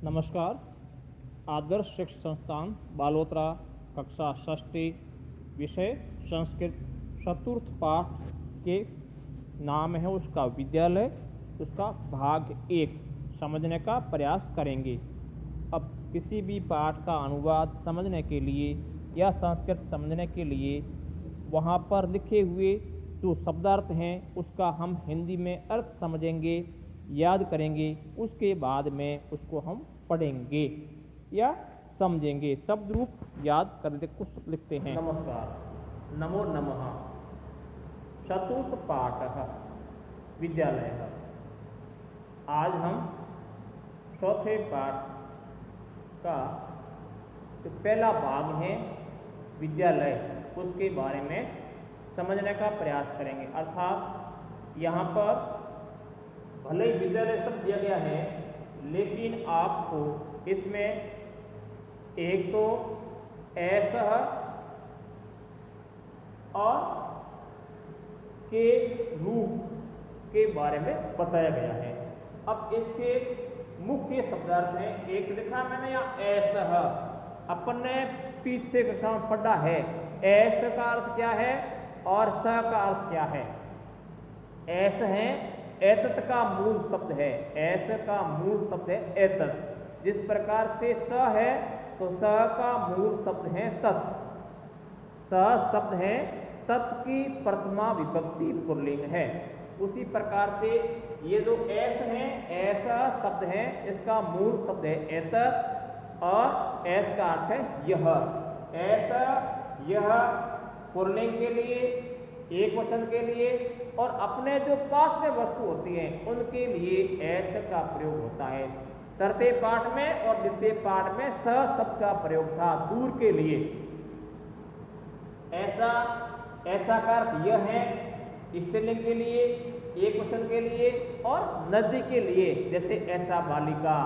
नमस्कार। आदर्श शिक्षा संस्थान बालोतरा कक्षा षष्ठी विषय संस्कृत चतुर्थ पाठ के नाम है उसका विद्यालय, उसका भाग 1 समझने का प्रयास करेंगे। अब किसी भी पाठ का अनुवाद समझने के लिए या संस्कृत समझने के लिए वहाँ पर लिखे हुए जो शब्दार्थ हैं उसका हम हिंदी में अर्थ समझेंगे, याद करेंगे, उसके बाद में उसको हम पढ़ेंगे या समझेंगे। शब्द रूप याद करके कुछ लिखते हैं। नमस्कार, नमो नमः। चतुर्थ पाठः विद्यालय। आज हम चौथे पाठ का जो पहला भाग है विद्यालय, उसके बारे में समझने का प्रयास करेंगे। अर्थात यहाँ पर भले ही विद्यालय शब्द दिया गया है, लेकिन आपको इसमें एक तो ऐसा और के रूप के बारे में बताया गया है। अब इसके मुख्य शब्दार्थ हैं, एक लिखा मैंने यहाँ ऐसा, अपन ने पीछे कक्षा में पढ़ा है। ऐसा का अर्थ क्या है और स का अर्थ क्या है। ऐस है एतत का मूल शब्द है, ऐस का मूल शब्द है एतत। जिस प्रकार से स है तो स का मूल शब्द है तत्। स शब्द है तत् की प्रथमा विभक्ति पुल्लिंग है। उसी प्रकार से ये जो ऐस है, ऐसा शब्द है, इसका मूल शब्द है एतत और ऐस का अर्थ है यह। ऐसा यह पुल्लिंग के लिए, एक वचन के लिए और अपने जो पास में वस्तु होती है उनके लिए ऐसे का प्रयोग होता है। तृतीय पाठ में और द्वितीय पाठ में स शब्द का प्रयोग था दूर के लिए। ऐसा, ऐसा का अर्थ यह है स्त्रीलिंग के लिए, एक वचन के लिए और नजदीक के लिए, जैसे ऐसा बालिका,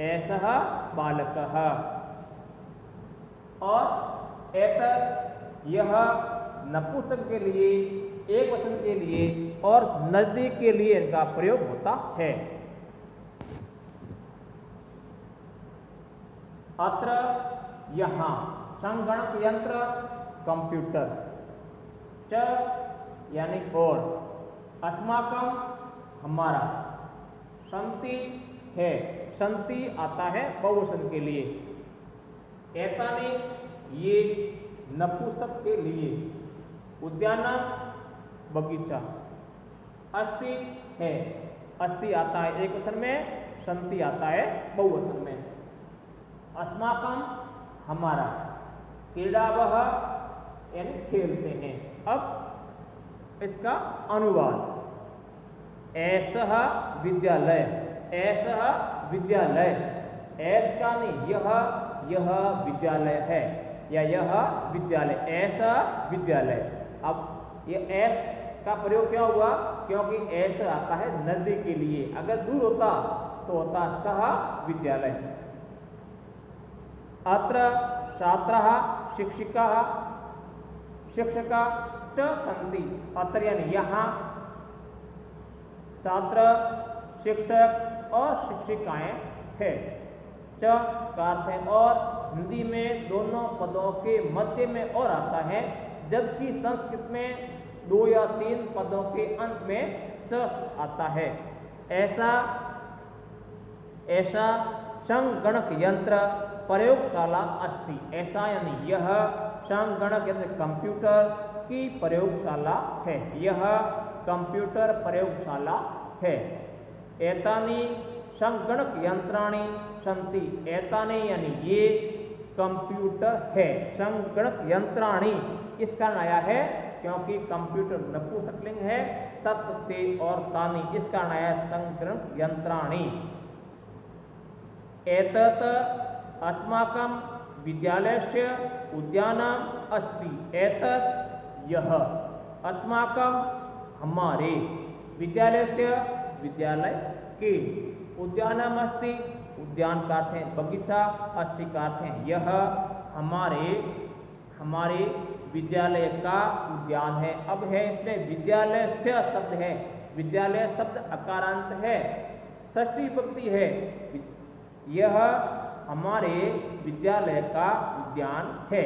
ऐसा बालकः। और ऐसा यह नपुंसक के लिए, एक वचन के लिए और नजदीक के लिए इनका प्रयोग होता है। अत्र यहाँ संगणक यंत्र कंप्यूटर, च यानी और, अस्माकं हमारा, संति है, संति आता है बहुवचन के लिए, एतानि ये नपुंसक के लिए, उद्यानम बगीचा, अस्ति है, अस्ति आता है एक वचन में, संति आता है बहुवचन में। अस्माकं हमारा, क्रीडावः यानी खेलते हैं। अब इसका अनुवाद, ऐसा विद्यालय, ऐसा विद्यालय, ऐसा नहीं यह विद्यालय है या यह विद्यालय, ऐसा विद्यालय। अब ये ऐस का प्रयोग क्या हुआ, क्योंकि ऐसा आता है नजदीक के लिए, अगर दूर होता तो होता सह विद्यालय। अत्र छात्रः शिक्षिकाः शिक्षका च सन्ति। अत्र यानी यहाँ छात्र, शिक्षक और शिक्षिकाएं हैं। च का अर्थ है और, हिंदी में दोनों पदों के मध्य में और आता है, जबकि संस्कृत में 2 या 3 पदों के अंत में च आता है। ऐसा संगणक यंत्र प्रयोगशाला अस्ति। ऐसा यानी यह संगणक यंत्र कंप्यूटर की प्रयोगशाला है, यह कंप्यूटर प्रयोगशाला है। एतानि संगणक यंत्राणि सन्ति। एतानि यानी ये कंप्यूटर है, संगणक यंत्राणि इस कारण आया है क्योंकि कंप्यूटर नपुंसकलिंग है, तत् से और तानि इस कारण आया संगणक यंत्राणि। एतत् अस्माकं विद्यालयस्य उद्यानम् अस्ति। एतत् यह, अस्माकं हमारे, विद्यालयस्य विद्यालय के, उद्यानम् अस्ति उद्यान का अर्थ है बगीचा, अस्ति का अर्थ है यह, हमारे विद्यालय का उद्यान है। अब है इसमें विद्यालय से शब्द है, विद्यालय शब्द अकारांत है, षष्ठी विभक्ति है, यह हमारे विद्यालय का उद्यान है।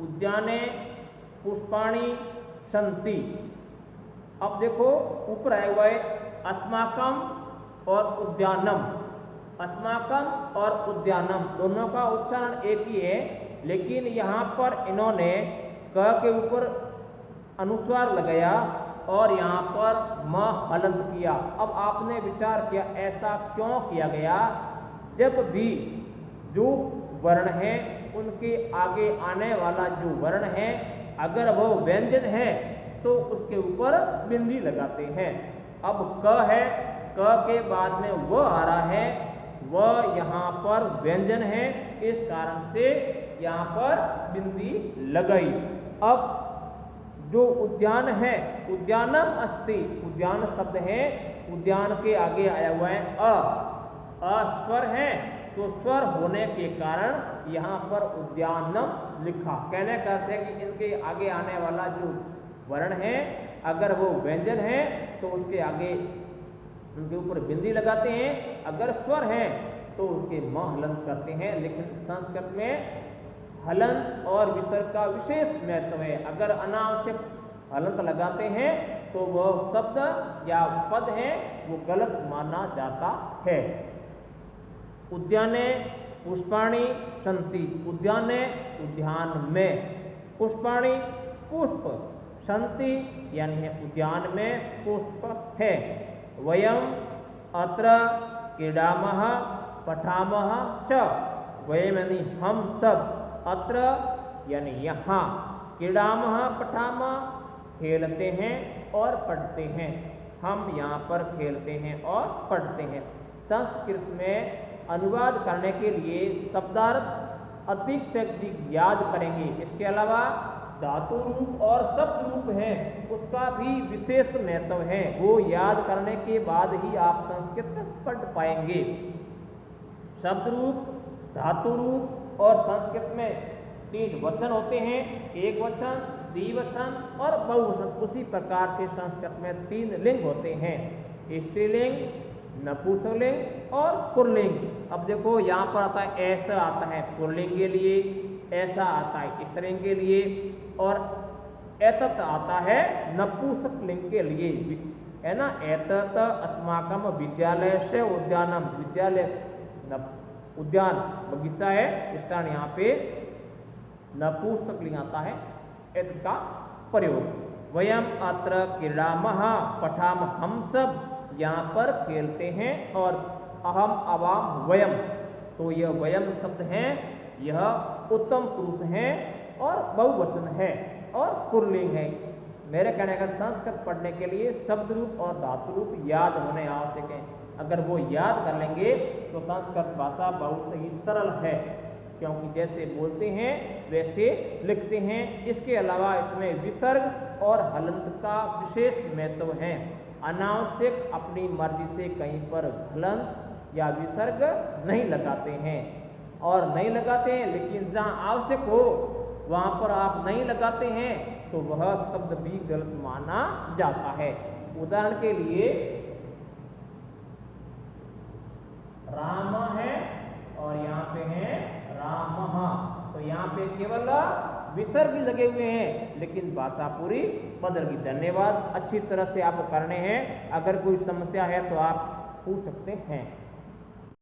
उद्याने पुष्पाणि सन्ति। अब देखो ऊपर आए हुआ है अस्माकम और उद्यानम। अस्माकम और उद्यानम दोनों का उच्चारण एक ही है, लेकिन यहाँ पर इन्होंने क के ऊपर अनुस्वार लगाया और यहाँ पर म हलंत किया। अब आपने विचार किया ऐसा क्यों किया गया? जब भी जो वर्ण है उनके आगे आने वाला जो वर्ण है अगर वो व्यंजन है तो उसके ऊपर बिंदी लगाते हैं। अब क है, क के बाद में व आ रहा है, वह यहाँ पर व्यंजन है, इस कारण से यहाँ पर बिंदी लगाई। अब जो उद्यान है, उद्यानम अस्ति, उद्यान शब्द है, उद्यान के आगे आया हुआ है अ स्वर है, तो स्वर होने के कारण यहाँ पर उद्यानम लिखा। कहने का अर्थ है कि इनके आगे आने वाला जो वर्ण है अगर वो व्यंजन है तो उसके आगे उनके ऊपर बिंदी लगाते हैं, अगर स्वर है तो उसके म हलंत करते हैं। लेकिन संस्कृत में हलंत और विसर्ग का विशेष महत्व है। अगर अनावश्यक हलंत लगाते हैं तो वह शब्द या पद है वो गलत माना जाता है। उद्याने पुष्पाणि सन्ति। उद्याने उद्यान में, पुष्पाणि पुष्प, सन्ति यानी है उद्यान में पुष्प है। वयम अत्र क्रीडामः पठामः च। वयम यानी हम सब, अत्र यानी यहाँ, क्रीडामः पठामः खेलते हैं और पढ़ते हैं। हम यहाँ पर खेलते हैं और पढ़ते हैं। संस्कृत में अनुवाद करने के लिए शब्दार्थ अधिक से अधिक याद करेंगे। इसके अलावा धातु रूप और शब्द रूप है उसका भी विशेष महत्व है, वो याद करने के बाद ही आप संस्कृत पढ़ पाएंगे। शब्द रूप, धातु रूप और संस्कृत में 3 वचन होते हैं, एक वचन, द्विवचन और बहुवचन। उसी प्रकार से संस्कृत में 3 लिंग होते हैं, स्त्रीलिंग, नपुंसकलिंग और पुल्लिंग। अब देखो यहाँ पर आता है ऐसा आता है पुल्लिंग के लिए, ऐसा आता है स्त्रीलिंग के लिए और एतत् आता है नपुंसकलिंग के लिए, है ना। एतत् अस्माकम विद्यालय से उद्यानम, विद्यालय उद्यान बगीचा है, इस कारण यहाँ पे नपुंसकलिंग आता है, एतत् का प्रयोग। वयम अत्र क्रीडामः पठामः, हम सब यहाँ पर खेलते हैं, और अहम अवाम वयम, तो यह वयम शब्द है, यह उत्तम पुरुष है और बहुवचन है और पुल्लिंग है। मेरे कहने का संस्कृत पढ़ने के लिए शब्द रूप और धातु रूप याद होने आवश्यक है। अगर वो याद कर लेंगे तो संस्कृत भाषा बहुत ही सरल है, क्योंकि जैसे बोलते हैं वैसे लिखते हैं। इसके अलावा इसमें विसर्ग और हलंत का विशेष महत्व है। अनावश्यक अपनी मर्जी से कहीं पर हलंत या विसर्ग नहीं लगाते हैं, और नहीं लगाते हैं, लेकिन जहाँ आवश्यक हो वहाँ पर आप नहीं लगाते हैं तो वह शब्द भी गलत माना जाता है। उदाहरण के लिए राम है और यहाँ पे है रामः, तो यहाँ पे केवल विसर्ग भी लगे हुए हैं, लेकिन भाषा पूरी बदल गई। धन्यवाद, अच्छी तरह से आपको करने हैं। अगर कोई समस्या है तो आप पूछ सकते हैं।